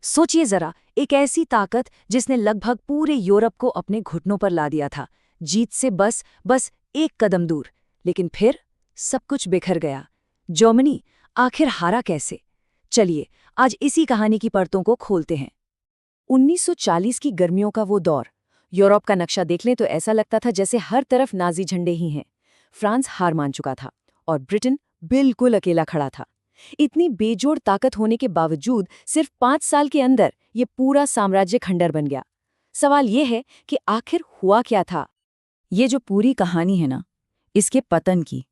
सोचिए जरा, एक ऐसी ताकत जिसने लगभग पूरे यूरोप को अपने घुटनों पर ला दिया था, जीत से बस एक कदम दूर। लेकिन फिर सब कुछ बिखर गया। जर्मनी आखिर हारा कैसे? चलिए आज इसी कहानी की परतों को खोलते हैं। 1940 की गर्मियों का वो दौर। यूरोप का नक्शा देख लें तो ऐसा लगता था जैसे हर तरफ नाजी झंडे ही हैं। फ्रांस हार मान चुका था और ब्रिटेन बिल्कुल अकेला खड़ा था। इतनी बेजोड़ ताकत होने के बावजूद सिर्फ 5 साल के अंदर ये पूरा साम्राज्य खंडर बन गया। सवाल ये है कि आखिर हुआ क्या था? ये जो पूरी कहानी है ना, इसके पतन की,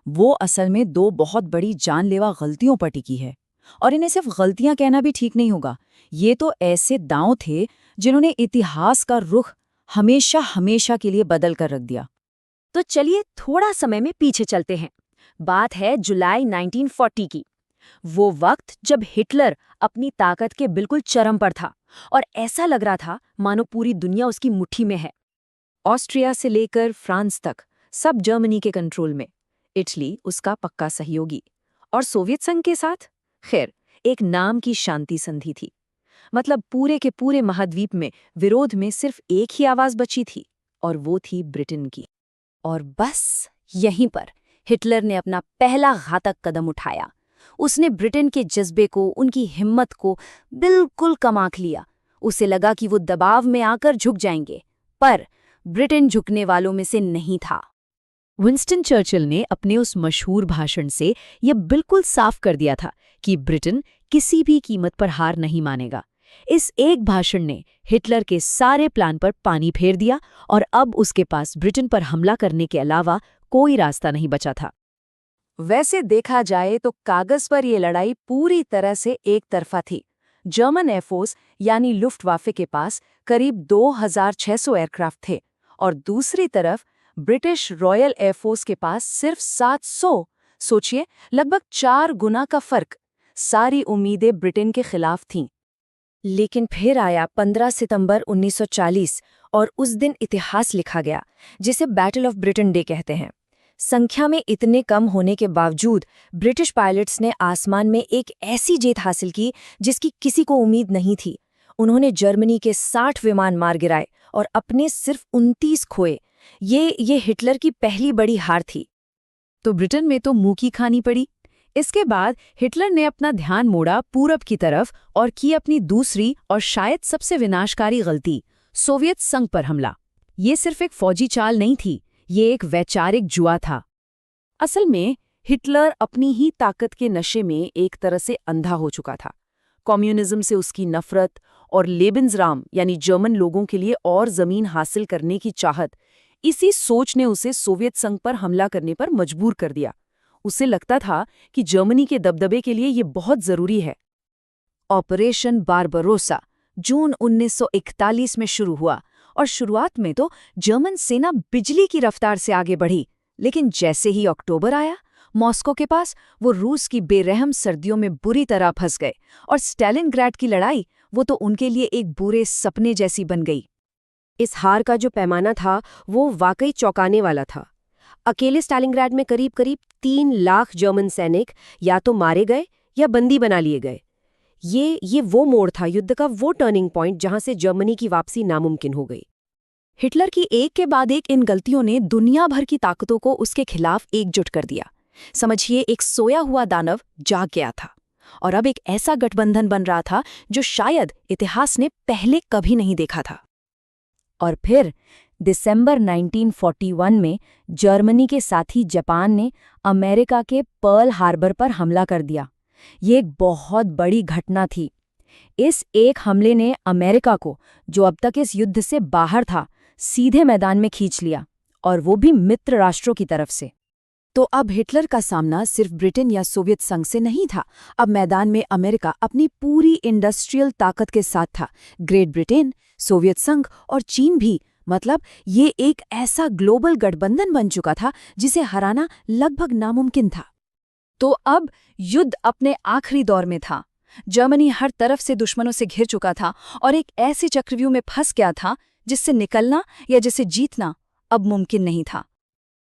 वो असल में दो बहुत बड़ी जानलेवा गलतियों पर टिकी है। और इन्हें सिर्फ गलतियां कहना भी ठीक नहीं होगा। ये तो ऐसे दांव थे जिन्होंने इतिहास का रुख हमेशा हमेशा के लिए बदल कर रख दिया। तो चलिए थोड़ा समय में पीछे चलते हैं। बात है जुलाई 1940 की। वो वक्त जब हिटलर अपनी ताकत के बिल्कुल चरम पर था और ऐसा लग रहा था मानो पूरी दुनिया उसकी मुट्ठी में है। ऑस्ट्रिया से लेकर फ्रांस तक सब जर्मनी के कंट्रोल में। इटली उसका पक्का सहयोगी। और सोवियत संघ के साथ खैर एक नाम की शांति संधि थी। मतलब पूरे के पूरे महाद्वीप में विरोध में सिर्फ एक ही आवाज बची थी, और वो थी ब्रिटेन की। और बस यहीं पर हिटलर ने अपना पहला घातक कदम उठाया। उसने ब्रिटेन के जज्बे को, उनकी हिम्मत को बिल्कुल कम आंक लिया। उसे लगा कि वो दबाव में आकर झुक जाएंगे, पर ब्रिटेन झुकने वालों में से नहीं था। विंस्टन चर्चिल ने अपने उस मशहूर भाषण से यह बिल्कुल साफ कर दिया था कि ब्रिटेन किसी भी कीमत पर हार नहीं मानेगा। इस एक भाषण ने हिटलर के सारे प्लान पर पानी फेर दिया और अब उसके पास ब्रिटेन पर हमला करने के अलावा कोई रास्ता नहीं बचा था। वैसे देखा जाए तो कागज पर यह लड़ाई पूरी तरह से एक तरफा थी। जर्मन एयरफोर्स यानी लुफ्टवाफे के पास करीब 2600 एयरक्राफ्ट थे और दूसरी तरफ ब्रिटिश रॉयल एयरफोर्स के पास सिर्फ 700। सोचिए, लगभग 4 गुना का फर्क। सारी उम्मीदें ब्रिटेन के खिलाफ थीं। लेकिन फिर आया 15 सितंबर 1940 और उस दिन इतिहास लिखा गया, जिसे बैटल ऑफ ब्रिटेन डे कहते हैं। संख्या में इतने कम होने के बावजूद ब्रिटिश पायलट्स ने आसमान में एक ऐसी जीत हासिल की जिसकी किसी को उम्मीद नहीं थी। उन्होंने जर्मनी के 60 विमान मार गिराए और अपने सिर्फ 29 खोए। ये हिटलर की पहली बड़ी हार थी। तो ब्रिटेन में तो मुंह की खानी पड़ी। इसके बाद हिटलर ने अपना ध्यान मोड़ा पूरब की तरफ और की अपनी दूसरी और शायद सबसे विनाशकारी गलती, सोवियत संघ पर हमला। ये सिर्फ एक फौजी चाल नहीं थी, ये एक वैचारिक जुआ था। असल में हिटलर अपनी ही ताकत के नशे में एक तरह से अंधा हो चुका था। कम्युनिज्म से उसकी नफरत और लेबेंसराम यानी जर्मन लोगों के लिए और जमीन हासिल करने की चाहत, इसी सोच ने उसे सोवियत संघ पर हमला करने पर मजबूर कर दिया। उसे लगता था कि जर्मनी के दबदबे के लिए ये बहुत जरूरी है। ऑपरेशन बारबरोसा जून 1941 में शुरू हुआ और शुरुआत में तो जर्मन सेना बिजली की रफ्तार से आगे बढ़ी। लेकिन जैसे ही अक्टूबर आया, मॉस्को के पास वो रूस की बेरहम सर्दियों में बुरी तरह फंस गए और स्टालिनग्राड की लड़ाई वो तो उनके लिए एक बुरे सपने जैसी बन गई। इस हार का जो पैमाना था वो वाकई चौंकाने वाला था। अकेले स्टालिनग्राड में करीब 3 लाख जर्मन सैनिक या तो मारे गए या बंदी बना लिए गए। ये वो मोड़ था, युद्ध का वो टर्निंग पॉइंट जहां से जर्मनी की वापसी नामुमकिन हो गई। हिटलर की एक के बाद एक इन गलतियों ने दुनिया भर की ताकतों को उसके खिलाफ एकजुट कर दिया। समझिए, एक सोया हुआ दानव जाग गया था और अब एक ऐसा गठबंधन बन रहा था जो शायद इतिहास ने पहले कभी नहीं देखा था। और फिर दिसंबर 1941 में जर्मनी के साथी जापान ने अमेरिका के पर्ल हार्बर पर हमला कर दिया। ये एक बहुत बड़ी घटना थी। इस एक हमले ने अमेरिका को, जो अब तक इस युद्ध से बाहर था, सीधे मैदान में खींच लिया, और वो भी मित्र राष्ट्रों की तरफ से। तो अब हिटलर का सामना सिर्फ ब्रिटेन या सोवियत संघ से नहीं था। अब मैदान में अमेरिका अपनी पूरी इंडस्ट्रियल ताकत के साथ था। ग्रेट ब्रिटेन, सोवियत संघ और चीन भी। मतलब ये एक ऐसा ग्लोबल गठबंधन बन चुका था जिसे हराना लगभग नामुमकिन था। तो अब युद्ध अपने आखिरी दौर में था। जर्मनी हर तरफ से दुश्मनों से घिर चुका था और एक ऐसे चक्रव्यूह में फंस गया था जिससे निकलना या जिसे जीतना अब मुमकिन नहीं था।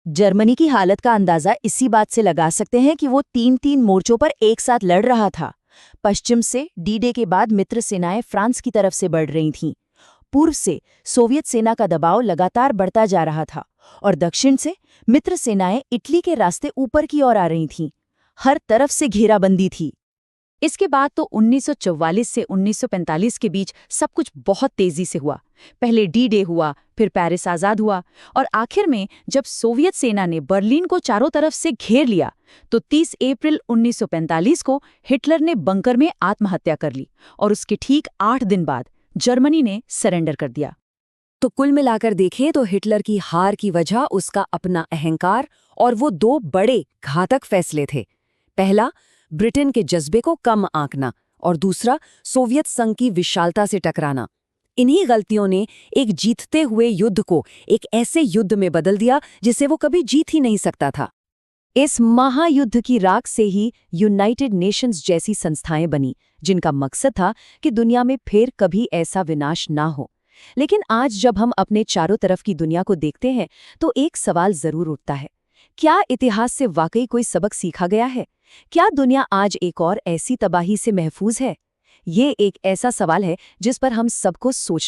जर्मनी की हालत का अंदाजा इसी बात से लगा सकते हैं कि वो 3 मोर्चों पर एक साथ लड़ रहा था। पश्चिम से डी-डे के बाद मित्र सेनाएं फ्रांस की तरफ से बढ़ रही थीं। पूर्व से सोवियत सेना का दबाव लगातार बढ़ता जा रहा था और दक्षिण से मित्र सेनाएं इटली के रास्ते ऊपर की ओर आ रही थीं। हर तरफ से घेराबंदी थी। इसके बाद तो 1944 से 1945 के बीच सब कुछ बहुत तेजी से हुआ। पहले डी-डे हुआ, फिर पेरिस आज़ाद हुआ और आखिर में जब सोवियत सेना ने बर्लिन को चारों तरफ से घेर लिया तो 30 अप्रैल 1945 को हिटलर ने बंकर में आत्महत्या कर ली और उसके ठीक 8 दिन बाद जर्मनी ने सरेंडर कर दिया। तो कुल मिलाकर देखें तो हिटलर की हार की वजह उसका अपना अहंकार और वो दो बड़े घातक फैसले थे। पहला, ब्रिटेन के जज्बे को कम आंकना और दूसरा, सोवियत संघ की विशालता से टकराना। इन्हीं गलतियों ने एक जीतते हुए युद्ध को एक ऐसे युद्ध में बदल दिया जिसे वो कभी जीत ही नहीं सकता था। इस महायुद्ध की राख से ही यूनाइटेड नेशंस जैसी संस्थाएं बनी, जिनका मकसद था कि दुनिया में फिर कभी ऐसा विनाश ना हो। लेकिन आज जब हम अपने चारों तरफ की दुनिया को देखते हैं तो एक सवाल जरूर उठता है, क्या इतिहास से वाकई कोई सबक सीखा गया है? क्या दुनिया आज एक और ऐसी तबाही से महफूज है? ये एक ऐसा सवाल है जिस पर हम सबको सोच